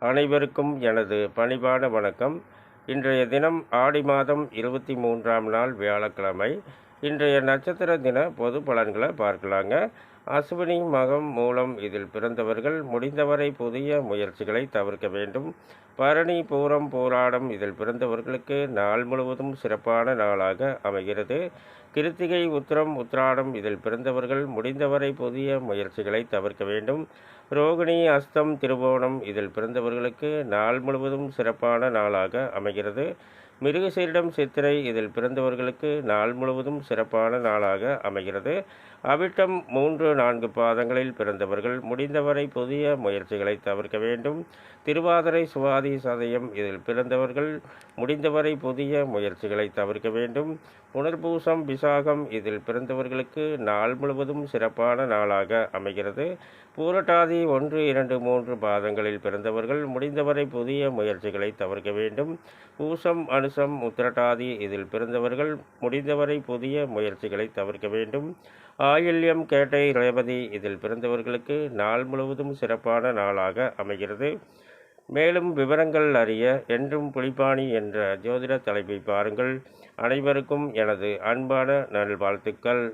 அனைவருக்கும் எனது பணிவான வணக்கம். இன்றைய தினம் ஆடி மாதம் 23ஆம் நாள் வியாழக்கிழமை. இன்றைய நட்சத்திர தின பொது பலன்களை பார்க்கலாங்க. அஸ்வினி, மகம், மூலம் இதில் பிறந்தவர்கள் முடிந்தவரை புதிய முயற்சிகளை தவிர்க்க வேண்டும். பரணி, பூரம், போராடம் இதில் பிறந்தவர்களுக்கு நாள் முழுவதும் சிறப்பான நாளாக அமைகிறது. கிருத்திகை, உத்திரம், உத்திராடம் இதில் பிறந்தவர்கள் முடிந்தவரை புதிய முயற்சிகளை தவிர்க்க வேண்டும். ரோகிணி, அஸ்தம், திருவோணம் இதில் பிறந்தவர்களுக்கு நாள் முழுவதும் சிறப்பான நாளாக அமைகிறது. மிருகசீரிடம், சித்திரை இதில் பிறந்தவர்களுக்கு நாள் முழுவதும் சிறப்பான நாளாக அமைகிறது. அவிட்டம் 3-4 பாதங்களில் பிறந்தவர்கள் முடிந்தவரை புதிய முயற்சிகளை தவிர்க்க வேண்டும். திருவாதிரை, சுவாதி, சதயம் இதில் பிறந்தவர்கள் முடிந்தவரை புதிய முயற்சிகளை தவிர்க்க வேண்டும். புனர்பூசம், விசாகம் இதில் பிறந்தவர்களுக்கு நாள் முழுவதும் சிறப்பான நாளாக அமைகிறது. பூரட்டாதி 1-2-3 பாதங்களில் பிறந்தவர்கள் முடிந்தவரை புதிய முயற்சிகளை தவிர்க்க வேண்டும். பூசம், அனுசம், உத்திரட்டாதி இதில் பிறந்தவர்கள் முடிந்தவரை புதிய முயற்சிகளை தவிர்க்க வேண்டும். ஆயில்யம், கேட்டை, ரேவதி இதில் பிறந்தவர்களுக்கு நாள் முழுவதும் சிறப்பான நாளாக அமைகிறது. மேலும் விவரங்கள் அறிய என்றும் புலிப்பாணி என்ற ஜோதிட தலைப்பை பாருங்கள். அனைவருக்கும் எனது அன்பான நல்வாழ்த்துக்கள்.